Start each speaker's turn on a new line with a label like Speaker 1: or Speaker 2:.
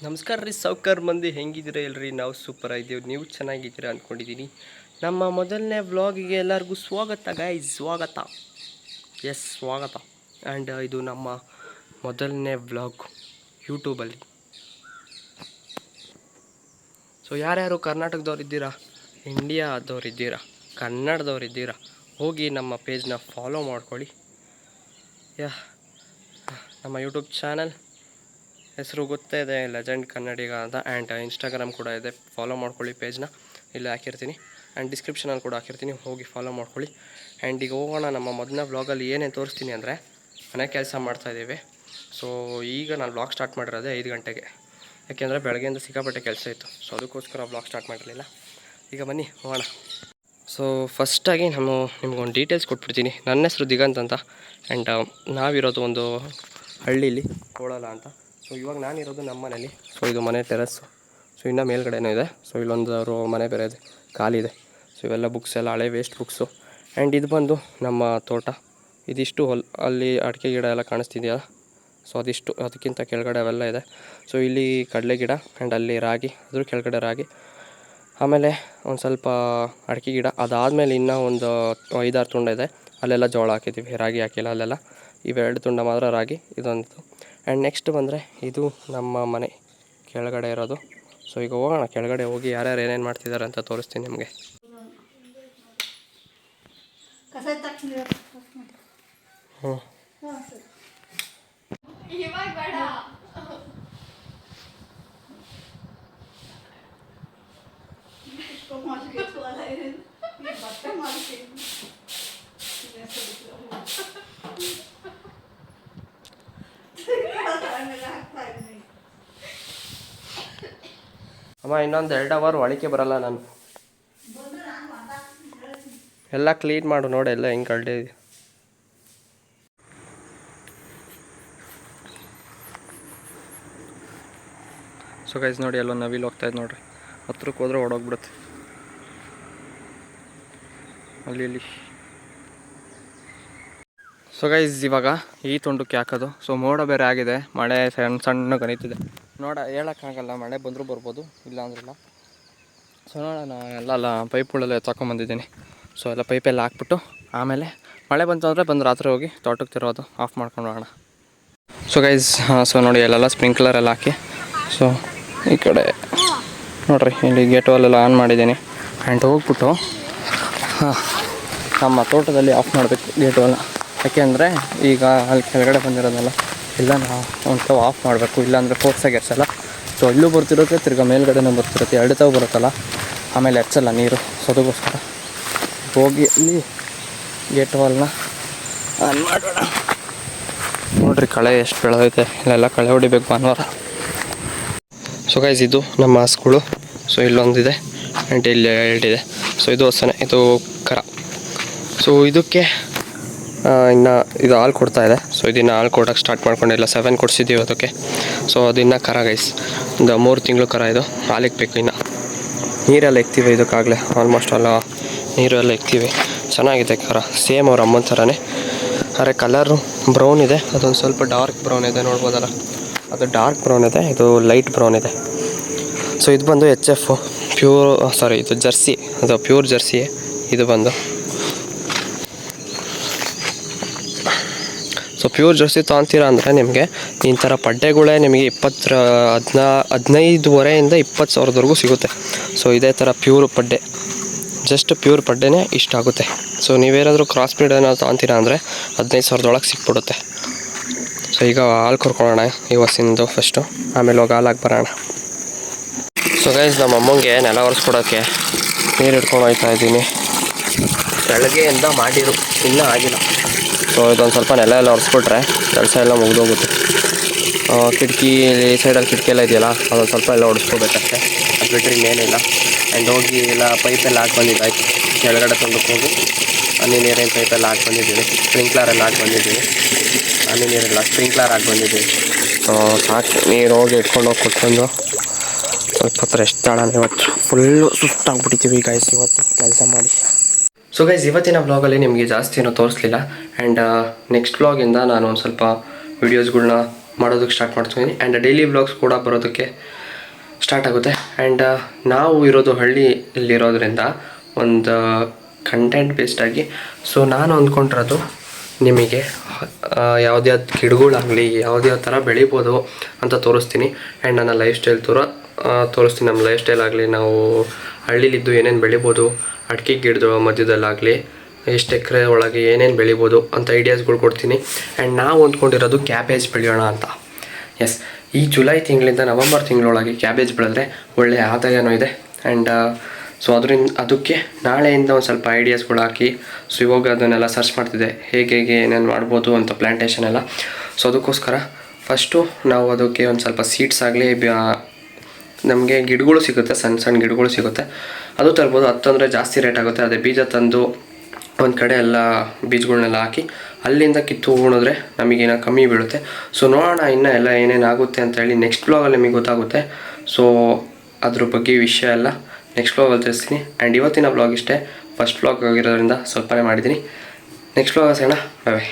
Speaker 1: ನಮಸ್ಕಾರ ರೀ ಸೌಕರ್ ಮಂದಿ ಹೆಂಗಿದ್ದೀರಾ ಎಲ್ರಿ ನಾವು ಸೂಪರ್ ಆಗಿದ್ದೀವಿ ನೀವು ಚೆನ್ನಾಗಿದ್ದೀರಾ ಅಂದ್ಕೊಂಡಿದ್ದೀನಿ ನಮ್ಮ ಮೊದಲನೇ ವ್ಲಾಗಿಗೆ ಎಲ್ಲರಿಗೂ ಸ್ವಾಗತ ಗೈಸ್ ಸ್ವಾಗತ ಸ್ವಾಗತ ಆ್ಯಂಡ್ ಇದು ನಮ್ಮ ಮೊದಲನೇ ವ್ಲಾಗ್ ಯೂಟ್ಯೂಬಲ್ಲಿ. ಸೊ ಯಾರ್ಯಾರು ಕರ್ನಾಟಕದವ್ರಿದ್ದೀರಾ, ಇಂಡಿಯಾದವ್ರಿದ್ದೀರಾ, ಕನ್ನಡದವ್ರಿದ್ದೀರಾ, ಹೋಗಿ ನಮ್ಮ ಪೇಜ್ನ ಫಾಲೋ ಮಾಡ್ಕೊಳ್ಳಿ. ನಮ್ಮ ಯೂಟ್ಯೂಬ್ ಚಾನಲ್ ಹೆಸರು ಗೊತ್ತೇ ಇದೆ, ಲೆಜೆಂಡ್ ಕನ್ನಡಿಗ ಅಂತ. ಆ್ಯಂಡ್ ಇನ್ಸ್ಟಾಗ್ರಾಮ್ ಕೂಡ ಇದೆ, ಫಾಲೋ ಮಾಡ್ಕೊಳ್ಳಿ ಪೇಜ್ನ. ಇಲ್ಲಿ ಹಾಕಿರ್ತೀನಿ ಆ್ಯಂಡ್ ಡಿಸ್ಕ್ರಿಪ್ಷನಲ್ಲಿ ಕೂಡ ಹಾಕಿರ್ತೀನಿ, ಹೋಗಿ ಫಾಲೋ ಮಾಡ್ಕೊಳ್ಳಿ. ಆ್ಯಂಡ್ ಈಗ ಹೋಗೋಣ ನಮ್ಮ ಮೊದಲನೇ ವ್ಲಾಗಲ್ಲಿ ಏನೇನು ತೋರಿಸ್ತೀನಿ ಅಂದರೆ ಮನೆ ಕೆಲಸ ಮಾಡ್ತಾಯಿದ್ದೀವಿ. ಸೊ ಈಗ ನಾನು ವ್ಲಾಗ್ ಸ್ಟಾರ್ಟ್ ಮಾಡಿರೋದೆ 5 ಗಂಟೆಗೆ, ಯಾಕೆಂದರೆ ಬೆಳಗ್ಗೆಯಿಂದ ಸಿಕ್ಕಾಪಟ್ಟೆ ಕೆಲಸ ಇತ್ತು. ಸೊ ಅದಕ್ಕೋಸ್ಕರ ವ್ಲಾಗ್ ಸ್ಟಾರ್ಟ್ ಮಾಡಿರಲಿಲ್ಲ. ಈಗ ಬನ್ನಿ ಹೋಗೋಣ. ಸೊ ಫಸ್ಟಾಗಿ ನಾನು ನಿಮ್ಗೊಂದು ಡೀಟೇಲ್ಸ್ ಕೊಟ್ಬಿಡ್ತೀನಿ. ನನ್ನ ಹೆಸರು ದಿಗಂತ್ ಅಂತ. ಆ್ಯಂಡ್ ನಾವಿರೋದು ಒಂದು ಹಳ್ಳೀಲಿ, ಕೋಳಲ ಅಂತ. ಸೊ ಇವಾಗ ನಾನಿರೋದು ನಮ್ಮ ಮನೇಲಿ. ಸೊ ಇದು ಮನೆ ಟೆರಸ್ಸು. ಸೊ ಇನ್ನೂ ಮೇಲ್ಗಡೆನೂ ಇದೆ. ಸೊ ಇಲ್ಲೊಂದು ಮನೆ ಬೇರೆ ಇದೆ, ಖಾಲಿ ಇದೆ. ಸೊ ಇವೆಲ್ಲ ಬುಕ್ಸ್ ಎಲ್ಲ ಹಳೆ ವೇಸ್ಟ್ ಬುಕ್ಸು. ಆ್ಯಂಡ್ ಇದು ಬಂದು ನಮ್ಮ ತೋಟ. ಇದಿಷ್ಟು ಅಲ್ಲಿ ಅಡಿಕೆ ಗಿಡ ಎಲ್ಲ ಕಾಣಿಸ್ತಿದೆಯಲ್ಲ, ಸೊ ಅದಿಷ್ಟು, ಅದಕ್ಕಿಂತ ಕೆಳಗಡೆ ಅವೆಲ್ಲ ಇದೆ. ಸೊ ಇಲ್ಲಿ ಕಡಲೆ ಗಿಡ ಆ್ಯಂಡ್ ಅಲ್ಲಿ ರಾಗಿ, ಅದ್ರ ಕೆಳಗಡೆ ರಾಗಿ. ಆಮೇಲೆ ಒಂದು ಸ್ವಲ್ಪ ಅಡಿಕೆ ಗಿಡ. ಅದಾದಮೇಲೆ ಇನ್ನೂ ಒಂದು 5-6 ತುಂಡ ಇದೆ, ಅಲ್ಲೆಲ್ಲ ಜೋಳ ಹಾಕಿದ್ದೀವಿ, ರಾಗಿ ಹಾಕಿಲ್ಲ ಅಲ್ಲೆಲ್ಲ. ಇವೆರಡು ತುಂಡ ಮಾತ್ರ ರಾಗಿ, ಇದೊಂದು. ಆ್ಯಂಡ್ ನೆಕ್ಸ್ಟ್ ಬಂದರೆ ಇದು ನಮ್ಮ ಮನೆ ಕೆಳಗಡೆ ಇರೋದು. ಸೊ ಈಗ ಹೋಗೋಣ, ಕೆಳಗಡೆ ಹೋಗಿ ಯಾರ್ಯಾರು ಏನೇನು ಮಾಡ್ತಿದ್ದಾರೆ ಅಂತ ತೋರಿಸ್ತೀನಿ ನಿಮಗೆ. ಅಮ್ಮ ಇನ್ನೊಂದು 2 ಅವರ್ ಒಳಕ್ಕೆ ಬರಲ್ಲ ನಾನು. ಎಲ್ಲ ಕ್ಲೀನ್ ಮಾಡು, ನೋಡಿ ಎಲ್ಲ ಹೆಂಗೆ ಕಳ್ಳೆ ಇದೆ. ಸೊ ಗೈಸ್ ನೋಡಿ, ಎಲ್ಲೋ ನವಿಲು ಹೋಗ್ತಾಯಿದ್ದು ನೋಡ್ರಿ. ಹತ್ರಕ್ಕೆ ಹೋದ್ರೆ ಓಡೋಗ್ಬಿಡುತ್ತೆ ಅಲ್ಲಿ. ಸೊ ಗೈಸ್ ಇವಾಗ ಈ ತುಂಡಕ್ಕೆ ಹಾಕೋದು. ಸೊ ಮೋಡ ಬೇರೆ ಆಗಿದೆ, ಮಳೆ ಸಣ್ಣ ಗಣಿತಿದೆ. ಹೇಳೋಕ್ಕಾಗಲ್ಲ, ಮಳೆ ಬಂದರೂ ಬರ್ಬೋದು, ಇಲ್ಲ ಅಂದ್ರಿಲ್ಲ. ಸೊ ನೋಡೋಣ, ಎಲ್ಲ ಪೈಪ್ಗಳೆಲ್ಲ ತಗೊಂಬಂದಿದ್ದೀನಿ. ಸೊ ಎಲ್ಲ ಪೈಪೆಲ್ಲ ಹಾಕ್ಬಿಟ್ಟು ಆಮೇಲೆ ಮಳೆ ಬಂತು ರಾತ್ರಿ ಹೋಗಿ ತೋಟಕ್ಕೆ ತಿರೋದು, ಆಫ್ ಮಾಡ್ಕೊಂಡು ಹೋಗೋಣ. ಸೊ ಗೈಸ್ ಸೊ ನೋಡಿ, ಅಲ್ಲೆಲ್ಲ ಸ್ಪ್ರಿಂಕ್ಲರ್ ಎಲ್ಲ ಹಾಕಿ. ಸೊ ಈ ಕಡೆ ನೋಡಿರಿ, ಇಲ್ಲಿ ಗೇಟ್ ವಾಲೆಲ್ಲ ಆನ್ ಮಾಡಿದ್ದೀನಿ. ಆ್ಯಂಡ್ ಹೋಗ್ಬಿಟ್ಟು ನಮ್ಮ ತೋಟದಲ್ಲಿ ಆಫ್ ಮಾಡಬೇಕು ಗೇಟ್ ವಾಲ್. ಯಾಕೆಂದರೆ ಈಗ ಅಲ್ಲಿ ಕೆಳಗಡೆ ಬಂದಿರೋದಲ್ಲ ಇಲ್ಲ, ನಾವು ಒಂದು ಆಫ್ ಮಾಡಬೇಕು, ಇಲ್ಲಾಂದರೆ ಫೋರ್ಸಾಗಿ ಎರ್ಸಲ್ಲ. ಸೊ ಅಲ್ಲೂ ಬರ್ತಿರುತ್ತೆ, ತಿರ್ಗಾ ಮೇಲ್ಗಡೆನೂ ಬರ್ತಿರುತ್ತೆ, 2 ತಾವು ಬರುತ್ತಲ್ಲ, ಆಮೇಲೆ ಎರ್ಸಲ್ಲ ನೀರು. ಸೊ ಅದಕ್ಕೋಸ್ಕರ ಹೋಗಿ ಅಲ್ಲಿ ಗೇಟ್ ವಾಲ್ನ ಆನ್ ಮಾಡೋಣ. ನೋಡಿರಿ ಕಳೆ ಎಷ್ಟು ಬೆಳೆದೈತೆ, ಇಲ್ಲೆಲ್ಲ ಕಳೆ ಹೊಡಿಬೇಕು ಭಾನುವಾರ. ಸೊ ಗೈಸ್ ಇದು ನಮ್ಮ ಹಸುಗಳು. ಸೊ ಇಲ್ಲೊಂದಿದೆ ಆ್ಯಂಡ್ ಇಲ್ಲಿ 2 ಇದೆ. ಸೊ ಇದು ಹೊಸನೆ, ಇದು ಕರ. ಸೊ ಇದಕ್ಕೆ ಇನ್ನು ಇದು ಹಾಲು ಕೊಡ್ತಾಯಿದೆ. ಸೊ ಇದನ್ನು ಹಾಲು ಕೊಡೋಕ್ಕೆ ಸ್ಟಾರ್ಟ್ ಮಾಡ್ಕೊಂಡಿಲ್ಲ, 7 ಕೊಡಿಸಿದ್ದೀವಿ ಅದಕ್ಕೆ. ಸೊ ಅದನ್ನು ಕರ ಗೈಸ್, ಒಂದು 3 ತಿಂಗಳು ಕರ. ಇದು ಹಾಲಿಗೆ ಬೇಕು. ಇನ್ನು ನೀರೆಲ್ಲ ಇಕ್ತೀವಿ ಇದಕ್ಕಾಗಲೇ, ಆಲ್ಮೋಸ್ಟ್ ಎಲ್ಲ ನೀರೆಲ್ಲ ಇಕ್ತೀವಿ. ಚೆನ್ನಾಗಿದೆ ಕರ, ಸೇಮ್ ಅವ್ರ ಅಮ್ಮನ ಥರನೇ. ಆದರೆ ಕಲರು ಬ್ರೌನ್ ಇದೆ, ಅದೊಂದು ಸ್ವಲ್ಪ ಡಾರ್ಕ್ ಬ್ರೌನ್ ಇದೆ, ನೋಡ್ಬೋದಲ್ಲ, ಅದು ಡಾರ್ಕ್ ಬ್ರೌನ್ ಇದೆ, ಇದು ಲೈಟ್ ಬ್ರೌನ್ ಇದೆ. ಸೊ ಇದು ಬಂದು HF ಪ್ಯೂರ್, ಇದು ಜರ್ಸಿ, ಅದು ಪ್ಯೂರ್ ಜರ್ಸಿ. ಇದು ಬಂದು ಸೊ ಪ್ಯೂರ್ ಜರ್ಸಿ ತೊಗೊತೀರಾ ಅಂದರೆ ನಿಮಗೆ ಈ ಥರ ಪಡ್ಡೆಗಳೇ ನಿಮಗೆ 15,500ಇಂದ 20,000ವರೆಗೂ ಸಿಗುತ್ತೆ. ಸೊ ಇದೇ ಥರ ಪ್ಯೂರ್ ಪಡ್ಡೆ, ಜಸ್ಟ್ ಪ್ಯೂರ್ ಪಡ್ಡೆನೇ ಇಷ್ಟಾಗುತ್ತೆ. ಸೊ ನೀವೇನಾದರೂ ಕ್ರಾಸ್ ಬ್ರೀಡ್ ಏನಾದ್ರು ತೊಗೊತೀರಾ ಅಂದರೆ 15,000 ಸಿಕ್ಬಿಡುತ್ತೆ. ಸೊ ಈಗ ಹಾಲು ಕರ್ಕೊಳ್ಳೋಣ ಈ ಹಸಿಂದು ಫಸ್ಟು, ಆಮೇಲೆ ಹೋಗಿ ಹಾಲಾಗಿ ಬರೋಣ. ಸೊ ಗೈಸ್ ನಮ್ಮ ಅಮ್ಮಂಗೆ ನೆಲ ಒರೆಸ್ಕೊಡೋಕ್ಕೆ ನೀರು ಹಿಡ್ಕೊಂಡು ಹೋಗ್ತಾ ಇದ್ದೀನಿ. ಬೆಳಗ್ಗೆಯಿಂದ ಮಾಡಿರು, ಇನ್ನೂ ಆಗಿಲ್ಲ. ಸೊ ಇದೊಂದು ಸ್ವಲ್ಪ ನೆಲ ಎಲ್ಲ ಒರೆಸ್ಬಿಟ್ರೆ ಕೆಲಸ ಎಲ್ಲ ಮುಗಿದೋಗುತ್ತೆ. ಕಿಟಕಿ ಈ ಸೈಡಲ್ಲಿ ಕಿಟಕಿ ಎಲ್ಲ ಇದೆಯಲ್ಲ, ಅದೊಂದು ಸ್ವಲ್ಪ ಎಲ್ಲ ಹೊಡಿಸ್ಕೋಬೇಕಷ್ಟೆ, ಅದು ಬಿಟ್ಟರೆ ಇನ್ನೇನಿಲ್ಲ. ಆ್ಯಂಡ್ ಹೋಗಿ ಎಲ್ಲ ಪೈಪೆಲ್ಲ ಹಾಕಿ ಬಂದಿದ್ದಾಯ್ತು, ಕೆಳಗಡೆ ತೊಗೊಂಡಕ್ಕೆ ಹೋಗಿ ಹನಿ ನೀರಿನ ಪೈಪೆಲ್ಲ ಹಾಕಿ ಬಂದಿದ್ದೀವಿ, ಸ್ಪ್ರಿಂಕ್ಲರೆಲ್ಲ ಹಾಕಿ ಬಂದಿದ್ದೀವಿ. ಹನಿ ನೀರೆಲ್ಲ ಸ್ಪ್ರಿಂಕ್ಲರ್ ಹಾಕಿ ಬಂದಿದ್ದೀವಿ. ಸೊ ಸಾಕು, ನೀರು ಹೋಗಿ ಇಟ್ಕೊಂಡು ಹೋಗಿ ಕೊಟ್ಕೊಂಡು ಸ್ವಲ್ಪ ಹೊತ್ತು ರೆಸ್ಟ್ ಮಾಡೋಣ. ಇವತ್ತು ಫುಲ್ಲು ಸುಸ್ತಾಗ್ಬಿಟ್ಟಿದ್ದೀವಿ ಗೈಸ್ ಇವತ್ತು ಕೆಲಸ ಮಾಡಿ. ಸೊ ಗೈಸ್ ಇವತ್ತಿನ ವ್ಲಾಗಲ್ಲಿ ನಿಮಗೆ ಜಾಸ್ತಿ ಏನೂ ತೋರಿಸಲಿಲ್ಲ. ಆ್ಯಂಡ್ ನೆಕ್ಸ್ಟ್ ವ್ಲಾಗಿಂದ ನಾನು ಒಂದು ಸ್ವಲ್ಪ ವೀಡಿಯೋಸ್ಗಳ್ನ ಮಾಡೋದಕ್ಕೆ ಸ್ಟಾರ್ಟ್ ಮಾಡ್ತಿದ್ದೀನಿ. ಆ್ಯಂಡ್ ಡೈಲಿ ವ್ಲಾಗ್ಸ್ ಕೂಡ ಬರೋದಕ್ಕೆ ಸ್ಟಾರ್ಟ್ ಆಗುತ್ತೆ. ಆ್ಯಂಡ್ ನಾವು ಇರೋದು ಹಳ್ಳಿಯಲ್ಲಿರೋದ್ರಿಂದ ಒಂದು ಕಂಟೆಂಟ್ ಬೇಸ್ಡಾಗಿ ಸೊ ನಾನು ಅಂದ್ಕೊಂಡಿರೋದು ನಿಮಗೆ ಯಾವುದೇ ಗಿಡಗಳಾಗಲಿ ಯಾವುದೇ ಥರ ಬೆಳಿಬೋದು ಅಂತ ತೋರಿಸ್ತೀನಿ. ಆ್ಯಂಡ್ ನನ್ನ ಲೈಫ್ ಸ್ಟೈಲ್ ತೋರಿಸ್ತೀನಿ. ನಮ್ಮ ಲೈಫ್ ಸ್ಟೈಲ್ ಆಗಲಿ, ನಾವು ಹಳ್ಳಿಲಿದ್ದು ಏನೇನು ಬೆಳಿಬೋದು, ಅಡಿಕೆ ಗಿಡದ ಮಧ್ಯದಲ್ಲಾಗಲಿ ಎಷ್ಟು ಎಕರೆ ಒಳಗೆ ಏನೇನು ಬೆಳಿಬೋದು ಅಂತ ಐಡಿಯಾಸ್ಗಳು ಕೊಡ್ತೀನಿ. ಆ್ಯಂಡ್ ನಾವು ಅಂದ್ಕೊಂಡಿರೋದು ಕ್ಯಾಬೇಜ್ ಬೆಳೆಯೋಣ ಅಂತ. ಎಸ್, ಈ ಜುಲೈ ತಿಂಗಳಿಂದ ನವಂಬರ್ ತಿಂಗಳೊಳಗೆ ಕ್ಯಾಬೇಜ್ ಬೆಳೆದ್ರೆ ಒಳ್ಳೆಯ ಆದಾಯನೂ ಇದೆ. ಆ್ಯಂಡ್ ಸೊ ಅದಕ್ಕೆ ನಾಳೆಯಿಂದ ಒಂದು ಸ್ವಲ್ಪ ಐಡಿಯಾಸ್ಗಳು ಹಾಕಿ ಸೊ ಇವಾಗ ಅದನ್ನೆಲ್ಲ ಸರ್ಚ್ ಮಾಡ್ತಿದ್ದೆ ಹೇಗೆ ಏನೇನು ಮಾಡ್ಬೋದು ಅಂತ ಪ್ಲ್ಯಾಂಟೇಷನ್ ಎಲ್ಲ. ಸೊ ಅದಕ್ಕೋಸ್ಕರ ಫಸ್ಟು ನಾವು ಅದಕ್ಕೆ ಒಂದು ಸ್ವಲ್ಪ ಸೀಡ್ಸ್ ಆಗಲಿ, ನಮಗೆ ಗಿಡಗಳು ಸಿಗುತ್ತೆ, ಸಣ್ಣ ಸಣ್ಣ ಗಿಡಗಳು ಸಿಗುತ್ತೆ, ಅದು ತರ್ಬೋದು. ಅದು ತಂದರೆ ಜಾಸ್ತಿ ರೇಟ್ ಆಗುತ್ತೆ. ಅದೇ ಬೀಜ ತಂದು ಒಂದು ಕಡೆ ಎಲ್ಲ ಬೀಜಗಳನ್ನೆಲ್ಲ ಹಾಕಿ ಅಲ್ಲಿಂದ ಕಿತ್ತು ಉಣಿದ್ರೆ ನಮಗೇನೋ ಕಮ್ಮಿ ಬೀಳುತ್ತೆ. ಸೊ ನೋಡೋಣ ಇನ್ನೂ ಎಲ್ಲ ಏನೇನು ಆಗುತ್ತೆ ಅಂತ ಹೇಳಿ ನೆಕ್ಸ್ಟ್ ವ್ಲಾಗಲ್ಲಿ ನಿಮಗೆ ಗೊತ್ತಾಗುತ್ತೆ. ಸೊ ಅದ್ರ ಬಗ್ಗೆ ವಿಷಯ ಎಲ್ಲ ನೆಕ್ಸ್ಟ್ ವ್ಲಾಗಲ್ಲಿ ತಿಳಿಸ್ತೀನಿ. ಆ್ಯಂಡ್ ಇವತ್ತಿನ ವ್ಲಾಗ್ ಇಷ್ಟೇ, ಫಸ್ಟ್ ವ್ಲಾಗ್ ಆಗಿರೋದ್ರಿಂದ ಸ್ವಲ್ಪನೇ ಮಾಡಿದ್ದೀನಿ. ನೆಕ್ಸ್ಟ್ ವ್ಲಾಗ್ ಸಿಗೋಣ, ಬಾಯ್ ಬಾಯ್.